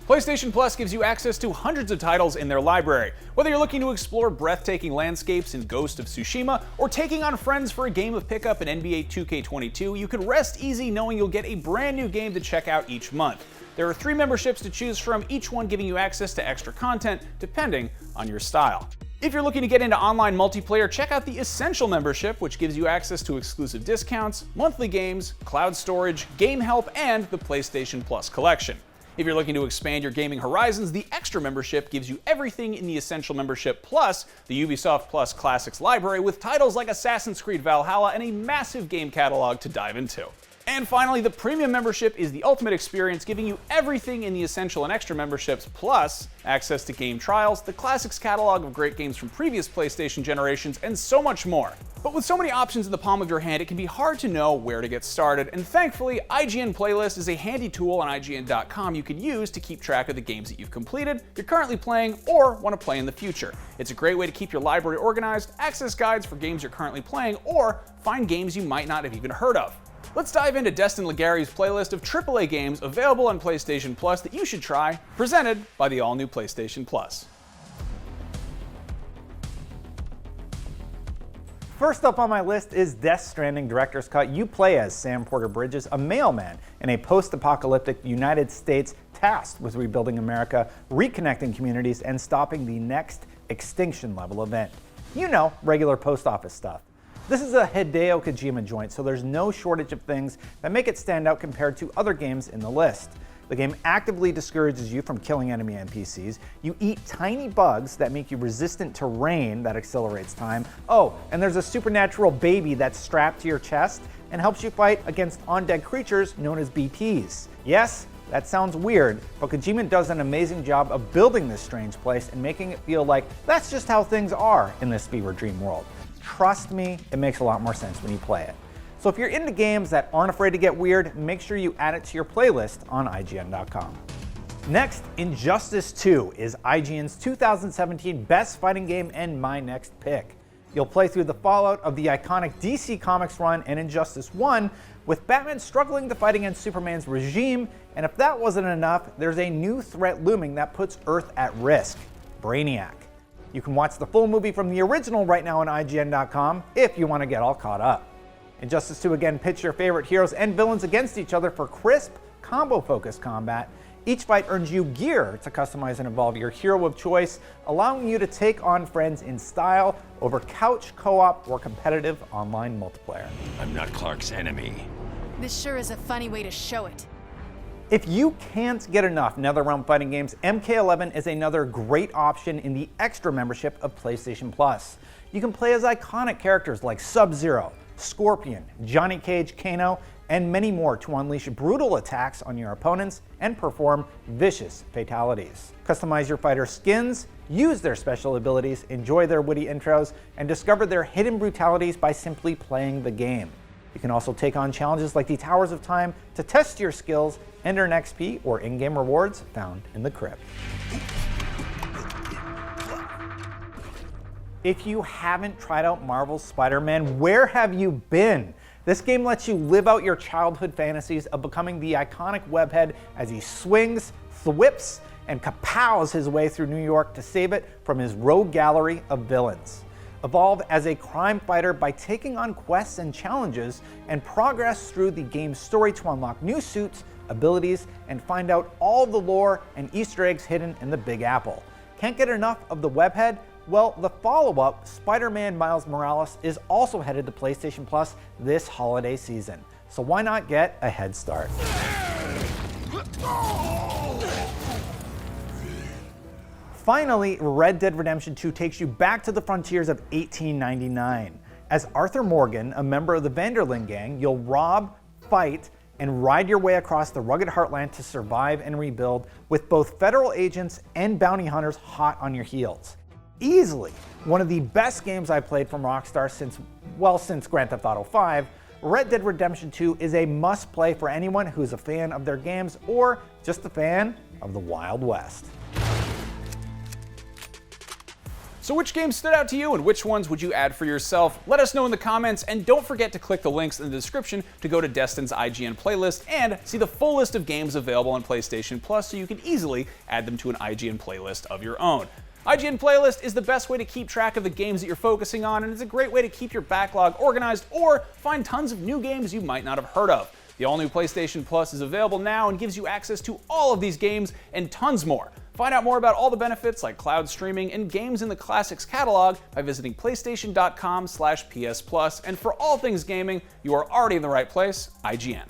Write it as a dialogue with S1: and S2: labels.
S1: PlayStation Plus gives you access to hundreds of titles in their library. Whether you're looking to explore breathtaking landscapes in Ghost of Tsushima or taking on friends for a game of pickup in NBA 2K22, you can rest easy knowing you'll get a brand new game to check out each month. There are 3 memberships to choose from, each one giving you access to extra content depending on your style. If you're looking to get into online multiplayer, check out the Essential membership, which gives you access to exclusive discounts, monthly games, cloud storage, game help, and the PlayStation Plus collection. If you're looking to expand your gaming horizons, the Extra membership gives you everything in the Essential membership plus the Ubisoft Plus Classics library with titles like Assassin's Creed Valhalla and a massive game catalog to dive into. And finally, the Premium membership is the ultimate experience, giving you everything in the Essential and Extra memberships, plus access to game trials, the Classics catalog of great games from previous PlayStation generations, and so much more. But with so many options in the palm of your hand, it can be hard to know where to get started, and thankfully, IGN Playlist is a handy tool on IGN.com you can use to keep track of the games that you've completed, you're currently playing, or want to play in the future. It's a great way to keep your library organized, access guides for games you're currently playing, or find games you might not have even heard of. Let's dive into Destin Legarie's playlist of AAA games available on PlayStation Plus that you should try, presented by the all-new PlayStation Plus.
S2: First up on my list is Death Stranding Director's Cut. You play as Sam Porter Bridges, a mailman in a post-apocalyptic United States tasked with rebuilding America, reconnecting communities, and stopping the next extinction-level event. You know, regular post office stuff. This is a Hideo Kojima joint, so there's no shortage of things that make it stand out compared to other games in the list. The game actively discourages you from killing enemy NPCs. You eat tiny bugs that make you resistant to rain that accelerates time. Oh, and there's a supernatural baby that's strapped to your chest and helps you fight against undead creatures known as BPs. Yes, that sounds weird, but Kojima does an amazing job of building this strange place and making it feel like that's just how things are in this fever dream world. Trust me, it makes a lot more sense when you play it. So if you're into games that aren't afraid to get weird, make sure you add it to your playlist on IGN.com. Next, Injustice 2 is IGN's 2017 best fighting game and my next pick. You'll play through the fallout of the iconic DC Comics run and Injustice 1, with Batman struggling to fight against Superman's regime, and if that wasn't enough, there's a new threat looming that puts Earth at risk: Brainiac. You can watch the full movie from the original right now on IGN.com if you want to get all caught up. Injustice 2 again pits your favorite heroes and villains against each other for crisp, combo-focused combat. Each fight earns you gear to customize and evolve your hero of choice, allowing you to take on friends in style over couch co-op or competitive online multiplayer.
S3: I'm not Clark's enemy.
S4: This sure is a funny way to show it.
S2: If you can't get enough NetherRealm fighting games, MK11 is another great option in the Extra membership of PlayStation Plus. You can play as iconic characters like Sub-Zero, Scorpion, Johnny Cage, Kano, and many more to unleash brutal attacks on your opponents and perform vicious fatalities. Customize your fighter skins, use their special abilities, enjoy their witty intros, and discover their hidden brutalities by simply playing the game. You can also take on challenges like the Towers of Time to test your skills and earn XP or in-game rewards found in the crypt. If you haven't tried out Marvel's Spider-Man, where have you been? This game lets you live out your childhood fantasies of becoming the iconic webhead as he swings, thwips, and kapows his way through New York to save it from his rogue gallery of villains. Evolve as a crime fighter by taking on quests and challenges, and progress through the game's story to unlock new suits, abilities, and find out all the lore and Easter eggs hidden in the Big Apple. Can't get enough of the webhead? Well, the follow-up, Spider-Man Miles Morales, is also headed to PlayStation Plus this holiday season. So why not get a head start? Finally, Red Dead Redemption 2 takes you back to the frontiers of 1899. As Arthur Morgan, a member of the Vanderlyn gang, you'll rob, fight, and ride your way across the rugged heartland to survive and rebuild, with both federal agents and bounty hunters hot on your heels. Easily one of the best games I've played from Rockstar since Grand Theft Auto 5, Red Dead Redemption 2 is a must-play for anyone who's a fan of their games or just a fan of the Wild West.
S1: So which games stood out to you and which ones would you add for yourself? Let us know in the comments, and don't forget to click the links in the description to go to Destin's IGN playlist and see the full list of games available on PlayStation Plus so you can easily add them to an IGN playlist of your own. IGN Playlist is the best way to keep track of the games that you're focusing on, and it's a great way to keep your backlog organized or find tons of new games you might not have heard of. The all-new PlayStation Plus is available now and gives you access to all of these games and tons more. Find out more about all the benefits like cloud streaming and games in the Classics catalog by visiting PlayStation.com/PS Plus. And for all things gaming, you are already in the right place, IGN.